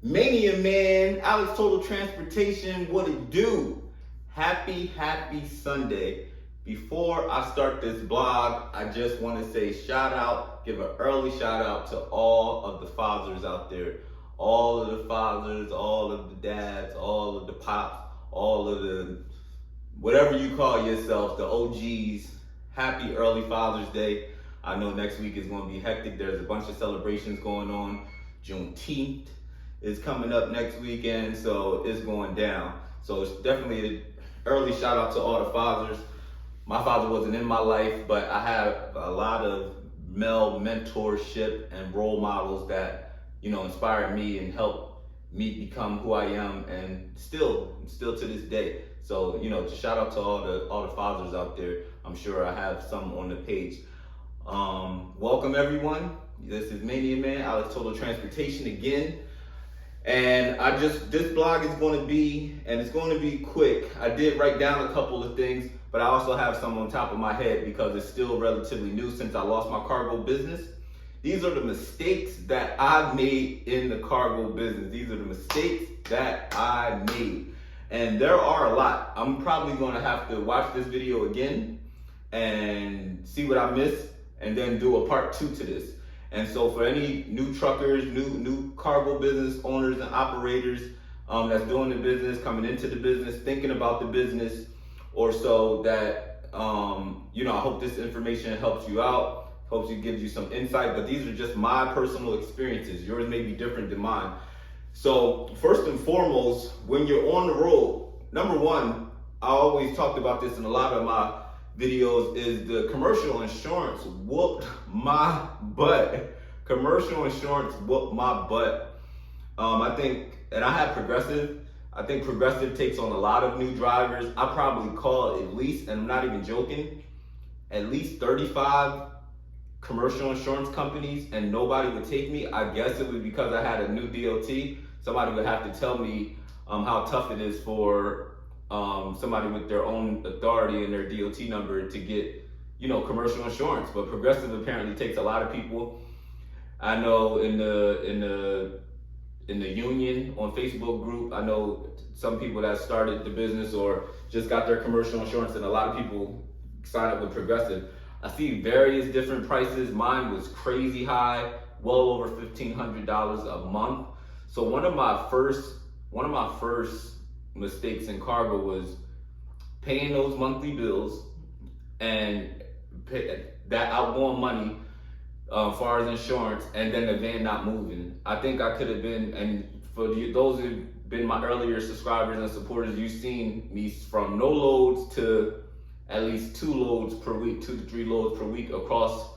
Mania Man, Alex Total Transportation, what it do? Happy Sunday. Before I start this blog, I just want to say give an early shout out to all of the fathers out there. All of the fathers, all of the dads, all of the pops, all of the, whatever you call yourself, the OGs. Happy early Father's Day. I know next week is going to be hectic. There's a bunch of celebrations going on. Juneteenth is coming up next weekend, so it's going down. So it's definitely an early shout out to all the fathers. My father wasn't in my life, but I have a lot of male mentorship and role models that, inspired me and helped me become who I am, and still to this day. So, just shout out to all the fathers out there. I'm sure I have some on the page. Welcome everyone. This is Mania Man, Alex Total Transportation again. And this blog is going to be quick. I did write down a couple of things, but I also have some on top of my head because it's still relatively new since I lost my cargo business. These are the mistakes that I made in the cargo business. These are the mistakes that I made. And there are a lot. I'm probably going to have to watch this video again and see what I missed and then do a part 2 to this. And so for any new truckers, new cargo business owners and operators that's doing the business, coming into the business, thinking about the business, or so that, I hope this information helps you out, hopes it gives you some insight, but these are just my personal experiences. Yours may be different than mine. So first and foremost, when you're on the road, number one, I always talked about this in a lot of my videos, is the commercial insurance whooped my butt. Commercial insurance whooped my butt. I think Progressive takes on a lot of new drivers. I probably call at least, and I'm not even joking, at least 35 commercial insurance companies, and nobody would take me. I guess it was because I had a new DOT. Somebody would have to tell me how tough it is for somebody with their own authority and their DOT number to get, commercial insurance. But Progressive apparently takes a lot of people. I know in the union on Facebook group, I know some people that started the business or just got their commercial insurance, and a lot of people sign up with Progressive. I see various different prices. Mine was crazy high, well over $1,500 a month. So one of my first mistakes in cargo was paying those monthly bills and that outgoing money as far as insurance, and then the van not moving. I think I could have been, and for those who've been my earlier subscribers and supporters, you've seen me from no loads to at least 2 loads per week, 2 to 3 loads per week across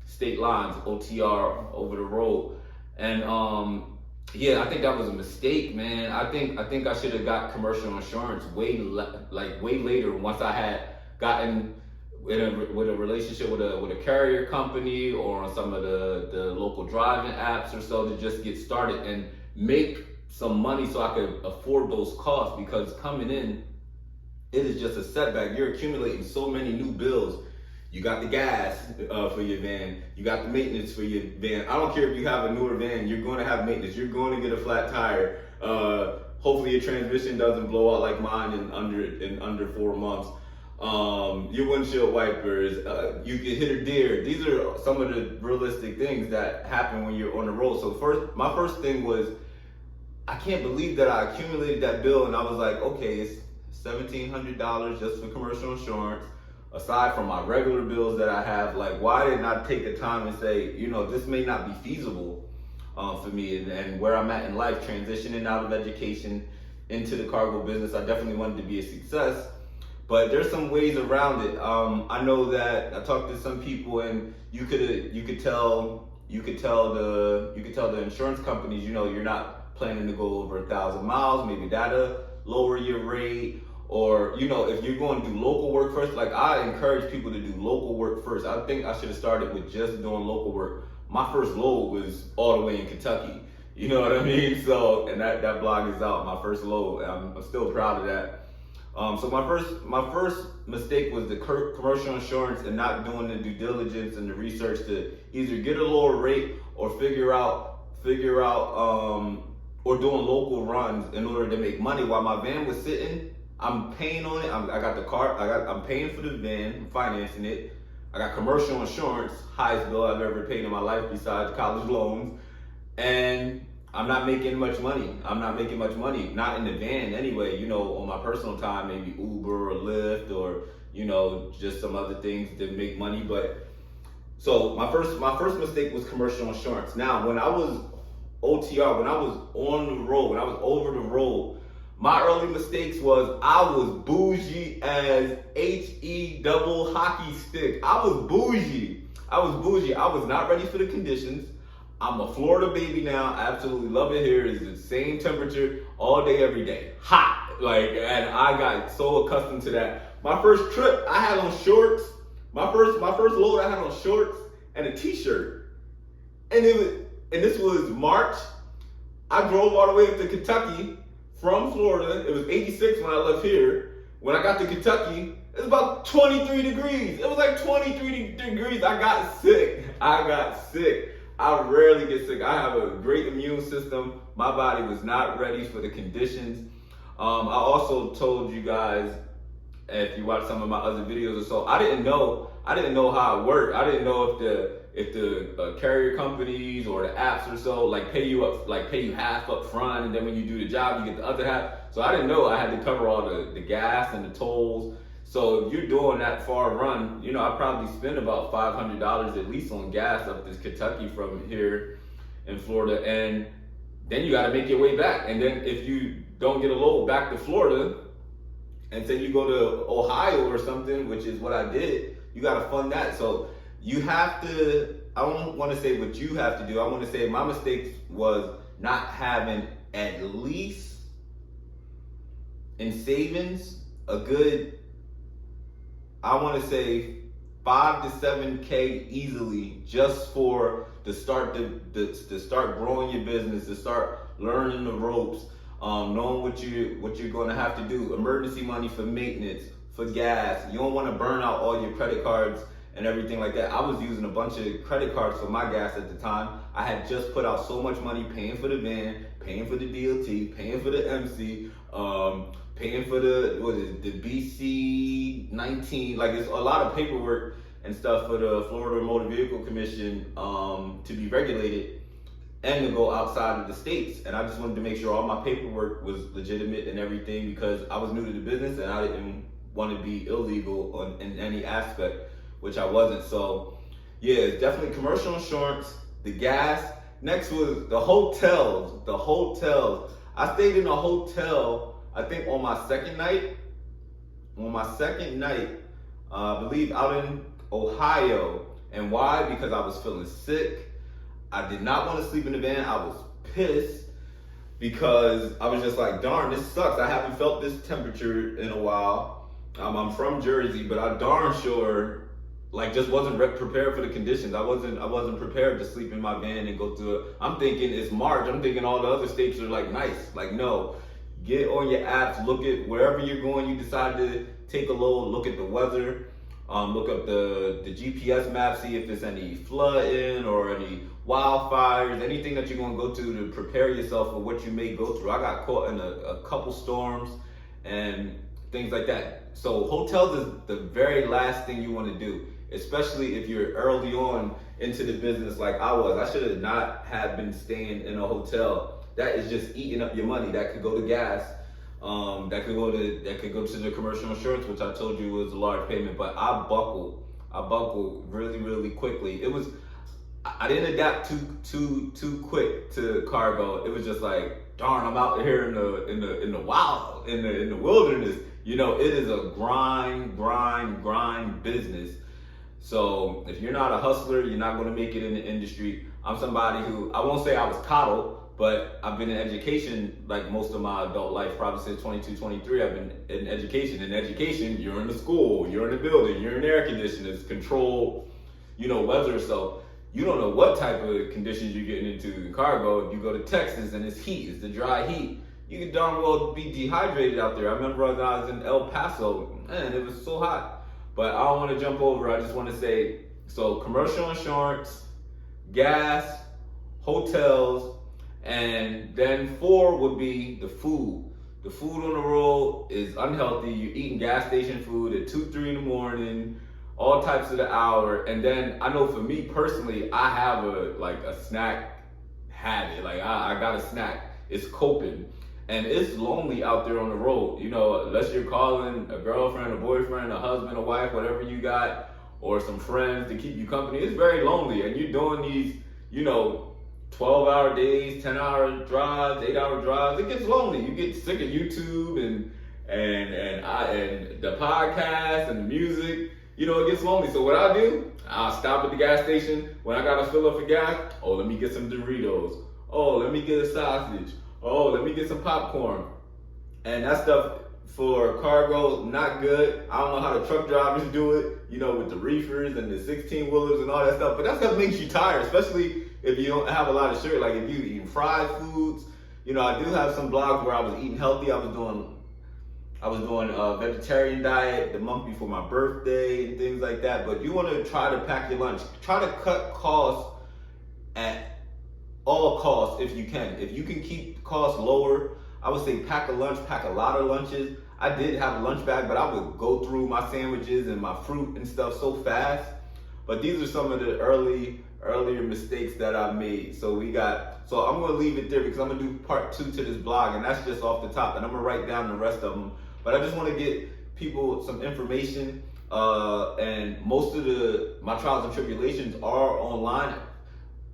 state lines, OTR, over the road. And I think that was a mistake, man. I think I should have got commercial insurance way later, once I had gotten with a relationship with a carrier company or on some of the local driving apps or so, to just get started and make some money so I could afford those costs. Because coming in, it is just a setback. You're accumulating so many new bills. You got the gas for your van. You got the maintenance for your van. I don't care if you have a newer van, you're going to have maintenance. You're going to get a flat tire. Hopefully your transmission doesn't blow out like mine in under 4 months. Your windshield wipers, you can hit a deer. These are some of the realistic things that happen when you're on the road. So my first thing was, I can't believe that I accumulated that bill, and I was like, okay, it's $1,700 just for commercial insurance. Aside from my regular bills that I have, like, why didn't I take the time and say, this may not be feasible for me, and where I'm at in life, transitioning out of education into the cargo business, I definitely wanted to be a success. But there's some ways around it. I know that I talked to some people, and you could tell the insurance companies, you're not planning to go over 1,000 miles. Maybe that'll lower your rate. Or, if you're going to do local work first, like, I encourage people to do local work first. I think I should have started with just doing local work. My first load was all the way in Kentucky. You know what I mean? So, and that blog is out, my first load. I'm still proud of that. So my first mistake was the commercial insurance and not doing the due diligence and the research to either get a lower rate or figure out or doing local runs in order to make money. While my van was sitting, I'm paying on it. I got the car. I'm paying for the van. I'm financing it. I got commercial insurance, highest bill I've ever paid in my life besides college loans, and I'm not making much money. Not in the van anyway. On my personal time, maybe Uber or Lyft or just some other things to make money. But so my first mistake was commercial insurance. Now, when I was OTR, when I was on the road, when I was over the road, my early mistakes was I was bougie as HE double hockey stick. I was bougie. I was not ready for the conditions. I'm a Florida baby now. I absolutely love it here. It's the same temperature all day, every day. Hot. And I got so accustomed to that. My first trip, I had on shorts. My first load, I had on shorts and a t-shirt. And this was March. I drove all the way up to Kentucky from Florida. It was 86 when I left here. When I got to Kentucky, it was about 23 degrees. It was like 23 degrees. I got sick. I rarely get sick. I have a great immune system. My body was not ready for the conditions. I also told you guys, if you watch some of my other videos or so, I didn't know how it worked. I didn't know if the carrier companies or the apps or so pay you half up front, and then when you do the job you get the other half. So I didn't know I had to cover all the gas and the tolls. So if you're doing that far run, I probably spend about $500 at least on gas up this Kentucky from here in Florida, and then you got to make your way back. And then if you don't get a load back to Florida, and say you go to Ohio or something, which is what I did, you got to fund that. So you have to, I don't want to say what you have to do. I want to say my mistakes was not having at least in savings a good, I want to say 5 to 7K easily, just for to start to start growing your business, to start learning the ropes, knowing what you're going to have to do. Emergency money for maintenance, for gas. You don't want to burn out all your credit cards and everything like that. I was using a bunch of credit cards for my gas at the time. I had just put out so much money paying for the van, paying for the DOT, paying for the MC, paying for the BC 19. It's a lot of paperwork and stuff for the Florida Motor Vehicle Commission to be regulated and to go outside of the states. And I just wanted to make sure all my paperwork was legitimate and everything, because I was new to the business and I didn't want to be illegal in any aspect, which I wasn't. So yeah, it's definitely commercial insurance, the gas. Next was the hotels. I stayed in a hotel, I think on my second night, I believe out in Ohio. And why? Because I was feeling sick. I did not want to sleep in the van. I was pissed because I was just like, darn, this sucks. I haven't felt this temperature in a while. I'm from Jersey, but I darn sure just wasn't prepared for the conditions. I wasn't prepared to sleep in my van and go through it. I'm thinking it's March. I'm thinking all the other states are nice. No, get on your apps, look at wherever you're going. You decide to take a load, look at the weather, look up the GPS map, see if there's any flooding or any wildfires, anything that you're going to go to prepare yourself for what you may go through. I got caught in a couple storms and things like that. So hotels is the very last thing you want to do, especially if you're early on into the business like I was. I should have not have been staying in a hotel. That is just eating up your money. That could go to gas. That could go to the commercial insurance, which I told you was a large payment. But I buckled really, really quickly. I didn't adapt too quick to cargo. It was just darn, I'm out here in the wild, in the wilderness. It is a grind business. So if you're not a hustler, you're not going to make it in the industry. I'm somebody who, I won't say I was coddled, but I've been in education most of my adult life, probably since 22, 23. I've been in education. In education, you're in the school, you're in the building, you're in air conditioners, control, weather. So you don't know what type of conditions you're getting into in cargo. If you go to Texas and it's heat, it's the dry heat, you could darn well be dehydrated out there. I remember when I was in El Paso, man, it was so hot. But I don't want to jump over. I just want to say, so commercial insurance, gas, hotels, And then 4 would be the food. The food on the road is unhealthy. You're eating gas station food at 2, 3 in the morning, all types of the hour. And then I know for me personally, I have a snack habit. Like I got a snack. It's coping. And it's lonely out there on the road. You know, unless you're calling a girlfriend, a boyfriend, a husband, a wife, whatever you got, or some friends to keep you company. It's very lonely. And you're doing these, 12-hour days, 10-hour drives, 8-hour drives. It gets lonely. You get sick of YouTube and the podcast and the music. It gets lonely. So what I do, I'll stop at the gas station when I gotta fill up for gas. Oh, let me get some Doritos. Oh, let me get a sausage. Oh, let me get some popcorn. And that stuff for cargo, not good. I don't know how the truck drivers do it, with the reefers and the 16-wheelers and all that stuff. But that stuff makes you tired, especially if you don't have a lot of sugar. Like if you eating fried foods. I do have some blogs where I was eating healthy. I was doing a vegetarian diet the month before my birthday and things like that. But you want to try to pack your lunch. Try to cut costs at all costs if you can. If you can keep costs lower, I would say pack a lunch, pack a lot of lunches. I did have a lunch bag, but I would go through my sandwiches and my fruit and stuff so fast. But these are some of the earlier mistakes that I made. So I'm gonna leave it there because I'm gonna do part 2 to this blog, and that's just off the top, and I'm gonna write down the rest of them. But I just want to get people some information, and most of my trials and tribulations are online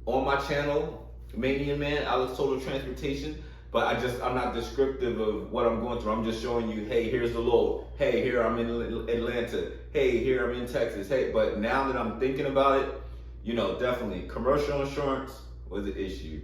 on my channel, Manian Man, Alex Total Transportation. But I'm not descriptive of what I'm going through. I'm just showing you, hey, here's the load. Hey, here I'm in Atlanta. Hey, here I'm in Texas. Hey, but now that I'm thinking about it, definitely commercial insurance was an issue.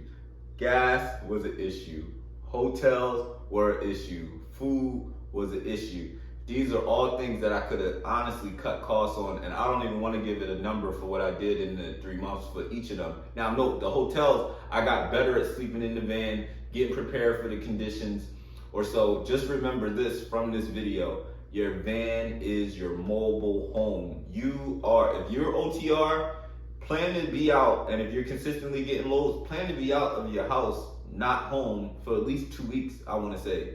Gas was an issue. Hotels were an issue. Food was an issue. These are all things that I could have honestly cut costs on, and I don't even want to give it a number for what I did in the 3 months for each of them. Now, note, the hotels, I got better at sleeping in the van, getting prepared for the conditions, or so. Just remember this from this video. Your van is your mobile home. If you're OTR, plan to be out, and if you're consistently getting loads, plan to be out of your house, not home, for at least 2 weeks, I want to say.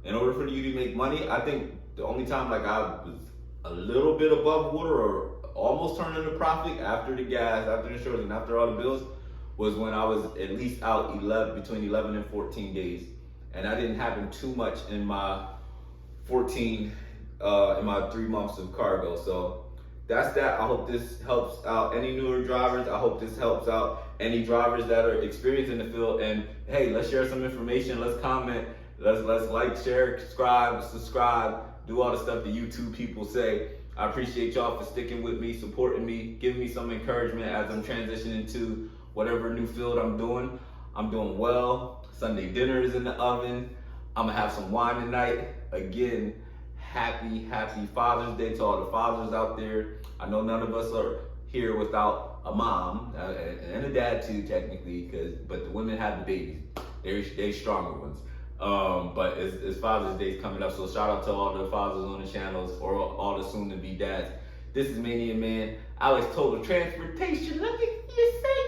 In order for you to make money, I think the only time I was a little bit above water or almost turning a profit after the gas, after the insurance, and after all the bills was when I was at least out between 11 and 14 days. And that didn't happen too much in my 3 months of cargo. So that's that. I hope this helps out any newer drivers. I hope this helps out any drivers that are experienced in the field. And hey, let's share some information. Let's comment. Let's like, share, subscribe, do all the stuff the YouTube people say. I appreciate y'all for sticking with me, supporting me, giving me some encouragement as I'm transitioning to whatever new field I'm doing. I'm doing well. Sunday dinner is in the oven. I'm gonna have some wine tonight. Again, happy Father's Day to all the fathers out there. I know none of us are here without a mom and a dad too, technically, but the women have the babies. They're stronger ones. But it's Father's Day coming up, so shout out to all the fathers on the channels or all the soon-to-be dads. This is Manian Man, Alex Total Transportation. Let me say